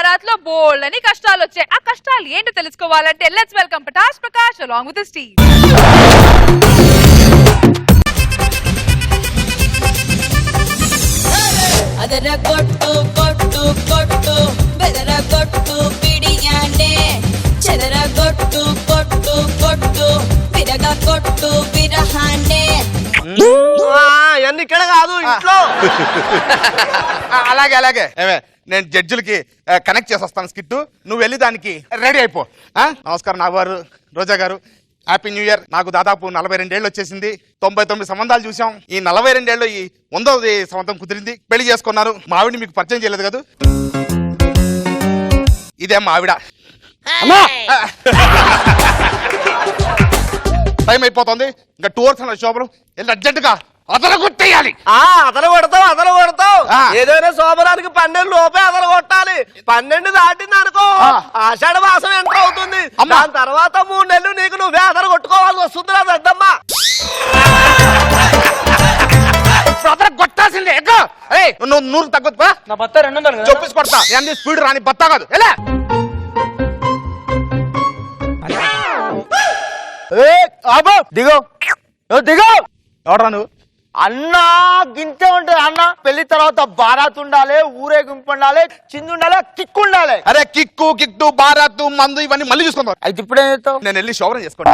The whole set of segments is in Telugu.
బారాత్ లో బోల్డ్ అని కష్టాలు వచ్చాయి. ఆ కష్టాలు ఏంటో తెలుసుకోవాలంటే let's welcome Patas Prakash along with his team. ಅದರ ಕೊಟ್ಟು ಕೊಟ್ಟು ಕೊಟ್ಟು ಬೆದರ ಕೊಟ್ಟು ಬಿಡಿಯಾನೆ చెదర కొట్టు కొట్టు కొట్టు విరగ కొట్టు విరహానే అన్ని ఇక్కడ కాదు ఇంట్లో. అలాగే అలాగే నేను జడ్జిలకి కనెక్ట్ చేసి వస్తాను స్కిట్, నువ్వు వెళ్ళి దానికి రెడీ అయిపో. నమస్కారం నాగు గారు, రోజా గారు, హ్యాపీ న్యూ ఇయర్. నాకు దాదాపు 42 ఏళ్ళు వచ్చేసింది. 99 సంబంధాలు చూసాం. ఈ 42 ఏళ్ళు ఈ 100వ సంవత్సరం కుదిరింది. పెళ్లి చేసుకున్నారు. మా ఆవిడని మీకు పరిచయం చేయలేదు కదా. ఇదే మా ఆవిడ. టైం అయిపోతుంది. ఇంకా 2 అవర్స్ అన్న శోభను వెళ్ళి అర్జెంటుగా అదరగొట్టేయాలి. అదలు కొడతావు. ఏదైనా శోభనానికి 12 లోపే అదలు కొట్టాలి. 12 దాటింది అనుకో ఆషాఢ మాసం ఎంటర్ అవుతుంది. దాని తర్వాత 3 నెలలు నీకు నువ్వే అదలు కొట్టుకోవాల్సి వస్తుంది. అద్దమ్మా కొట్టాల్సిందే. నువ్వు 100 తగ్గొద్దు. నా బత్త 200 చొప్పిసి కొడతా. అన్ని స్పీడ్ రాని బత్తా కాదు. ఎలా దిగో దిగో. ఎవడరా నువ్వు? అన్నా గింతే ఉంటది అన్న. పెళ్లి తర్వాత బారాత్ ఉండాలి, ఊరేగింపు ఉండాలి, చిందు ఉండాలి, కిక్ ఉండాలి. అరే కిక్కు బారాతు మందు ఇవన్నీ మళ్ళీ చూసుకుందాం. అయితే ఇప్పుడేం చేస్తావు? నేను వెళ్ళి శోభనం చేసుకోండి.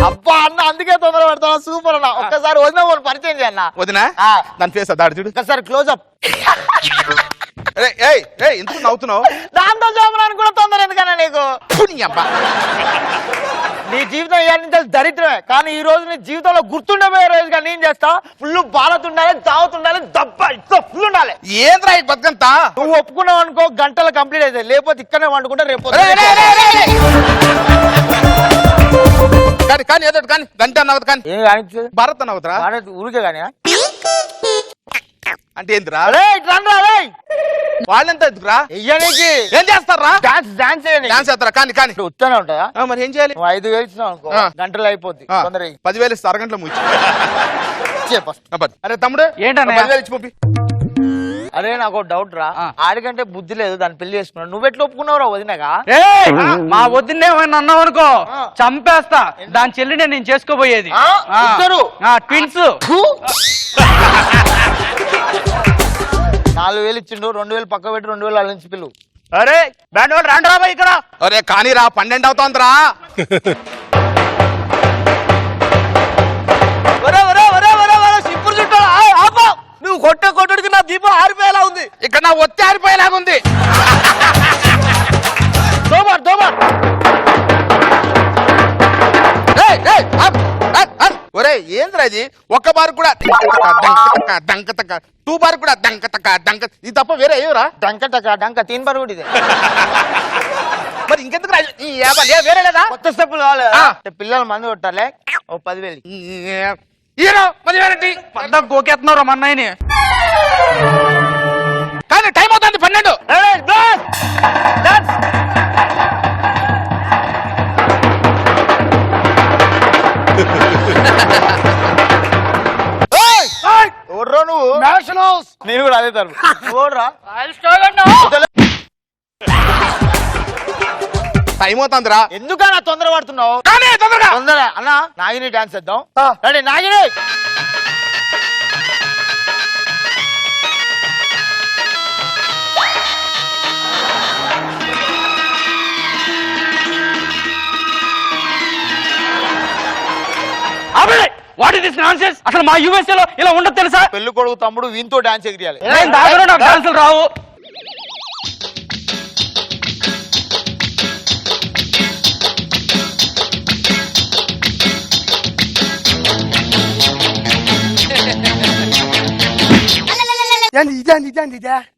అబ్బా అన్న అందుకే తొందర పెడతాను. సూపర్ అన్న. ఒక్కసారి వదిన వాళ్ళు పరిచయం చేయన్న. వదినా దాని ఫేస్ దాడి చూడు. ఒక్కసారి క్లోజ్ అప్. ఎందుకు నవ్వుతున్నావు? దాంతో చూపడానికి కూడా తొందర ఎందుకన్నా నీకు? నీ జీవితం ఇవన్నీ దరిద్రమే, కానీ ఈ రోజు నీ జీవితంలో గుర్తుండబోయే రోజుగా నేను చేస్తా. ఫుల్ బాలత్ ఉండాలి, దావత్ ఉండాలి, దబ్బా ఇట్లా ఫుల్ ఉండాలి. ఏంద్రా ఈ బతుకంతా? నువ్వు ఒప్పుకున్నావు అనుకో గంటలు కంప్లీట్ అవుతాయి. లేకపోతే ఇక్కడనే వండుకుంటే రేపు కానీ ఏదో కానీ గంట అన్నవద్దు. కానీ భారత్ అన్నవద్దురా. ఊరికే కానీ అంటే ఏందిరా? వాళ్ళెంత ఎదుగురా ఎయ్యనికి ఏం చేస్తారా? డాన్స్ చేస్తారా? కానీ ఉత్తనే ఉంటుందా? మరి ఏం చేయాలి? 5,000 ఇచ్చినావు అనుకో గంటలు అయిపోద్ది. 10,000 ఇస్తే అరగంటలో ముచ్చి. అరే తమ్ముడు ఏంటన్నా 10,000 ఇచ్చి పంపి. అరే నాకు డౌట్ రా. ఆడికంటే బుద్ధి లేదు, దాన్ని పెళ్లి చేసుకున్నావు. నువ్వు ఎట్లా ఒప్పుకున్నావురా వదినగా? మా వదిన్నే అన్నావు అనుకో చంపేస్తా. దాని చెల్లినే నేను చేసుకోబోయేది. ట్విన్స్ 4,000 ఇచ్చిండు. 2,000 పక్క పెట్టి 2,000 వాళ్ళ నుంచి పిల్లు. అరే బ్యాండ్ వాళ్ళు రండి రాబా ఇక్కడ. అరే కానీ రా 12 అవుతోందిరా. సింపుల్ చుట్టూ నువ్వు కొట్టుడికి నా దీపం ఆరిపోయేలా ఉంది. ఇక్కడ నా ఒత్తి ఆరిపోయేలాగా ఉంది. ఒరే ఏంద్రా ఇది? ఒక్క బారు కూడా దంక తక్క 2 బార్ కూడా దంక తక్క దంక. ఇది తప్ప వేరే ఏవరా? డంక 3 బార్ కూడా ఇదే. మరి ఇంకెందుకు వేరే లేదా? కొత్త స్టెప్పులు కావాలి. పిల్లలు మంది కొట్టాలి. ఓ 10,000 హీరో 10,000 పండగ గోకేస్తున్నారు మా అన్నయ్యని. కానీ టైం అవుతుంది 12. ఓడ్రా నువ్వు. నేను కూడా అదే తరపు. ఓడ్రా టైం అవుతుందిరా. ఎందుకన్నా తొందర పడుతున్నావు? తొందర అన్న. నాగిని డాన్స్ చేద్దాం. Ready Nagini. What is this nonsense? అసలు మా యూఎస్ఏ లో ఇలా ఉండదు తెలుసా? పెళ్లి కొడుకు తమ్ముడు వీంతో డాన్స్ ఎగిరియాలి. నాకు డాన్సులు రావు.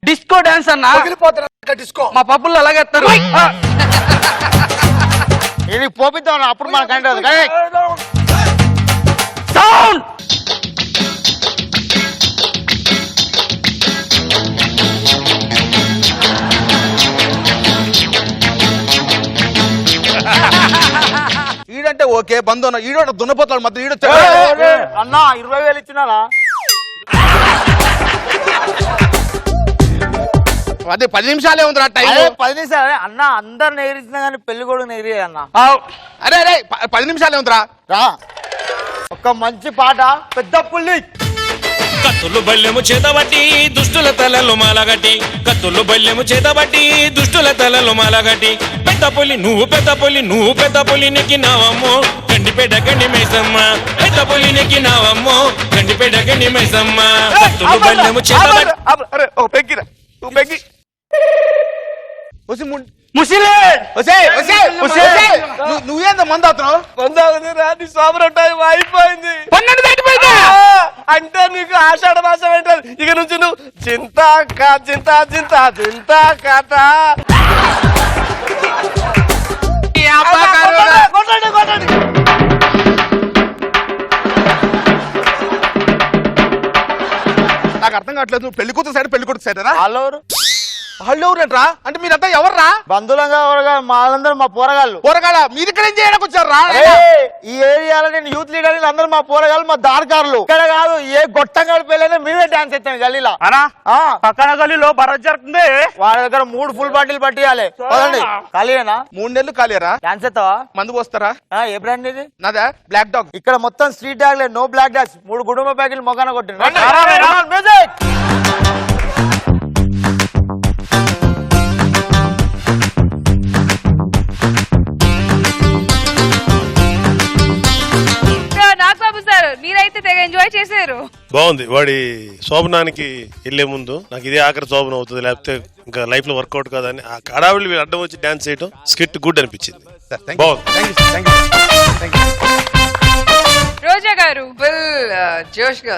డిస్కో డాన్స్ అన్నా. డిస్కో మా పప్పులు అలాగేస్తారు. ఇది పోపిద్దాం అప్పుడు మనకంటే సౌండ్. ఈడంటే ఓకే బంధు ఈడో దున్నపోతాడు మధ్య ఈడో. అన్న 20,000 ఇచ్చినారా? అదే 10 నిమిషాలే ఉందిరా టైం. అదే 10 నిమిషాలు అన్న, అందరు నెగిరిస్తున్నా కానీ పెళ్లి కొడుకు నెగిరి అన్న. అరే అరే 10 నిమిషాలే ఉందిరా. రా ఒక మంచి పాట, పెద్ద పుల్లి. కత్తులు బల్లెము చేతబట్టి దుష్టుల తలలు మాలగట్టి, కత్తులు బల్లెము చేతబట్టి దుష్టుల తలలు మాలగట్టి, పెద్ద పులి నువ్వు పెద్ద పులి, నువ్వు పెద్ద పులి నెక్కినావమ్మో గండిపేట గండి మైసమ్మ, పెద్ద పులి నెక్కినావమ్మో గండిపేట గండి మైసమ్మ. కత్తులు బల్లెము చేతబట్టి అరే ఓ పెగ్గిరా నువ్వు పెగ్గి నువ్వేంత మందు అవుతున్నావు? పొందావుది రాని సోమరం టైం అయిపోయింది. 12 దాటిపోయిందా? అంటే నీకు ఆషాఢ మాసం ఏంటది? ఇక నుంచి నువ్వు చింత చింత చింత చింత కథ. కొట్టండి కొట్టండి. నాకు అర్థం కావట్లేదు. నువ్వు పెళ్లి కూతురు సైడ్ పెళ్లి కొడుకు సైడ్ రా? వాళ్ళెవరు? వాళ్ళు ఎవరంట్రా? అంటే మీరంతా ఎవర్రా? బంధువులంగా మాలందరూ మా పోరగాళ్ళు. పోరగాడ మీరు ఇక్కడ ఏం చేయడానికి వచ్చారా? ఈ ఏరియాలో నేను యూత్ లీడర్, అందరూ మా పోరగాళ్ళు, మా దారికారులు. ఇక్కడ కాదు, ఏ గొట్టంగాడి పెళ్ళైనా మేమే డాన్స్ చేస్తాం గల్లీలో. పక్కన గల్లీలో భరత్ జరుగుతుంది. వాళ్ళ దగ్గర 3 ఫుల్ బాటిల్ పట్టియాలి. ఖాళీనా? 3 నెలలు ఖాళీరా? డాన్స్ చేస్తావా? మందు పోస్తారా? ఏ బ్రాండ్ ఇది? నాదా బ్లాక్ డాగ్. ఇక్కడ మొత్తం స్ట్రీట్ డాగ్ లేదు, నో బ్లాక్ డాగ్స్. 3 కుటుంబ ప్యాకెట్లు మొగాన కొట్టింది. నాగబాబు సార్, మీరైతే తెగ ఎంజాయ్ చేశారు. బాగుంది. వాడి శోభనానికి వెళ్లే ముందు నాకు ఇదే ఆఖరి శోభనం అవుతుంది, లేకపోతే ఇంకా లైఫ్ లో వర్కౌట్ కాదని ఆ కడావిడి వీళ్ళు అడ్డం వచ్చి డాన్స్ చేయడం స్కిట్ గుడ్ అనిపించింది. బాగుంది. రోజా గారు ఫుల్ జోష్ గా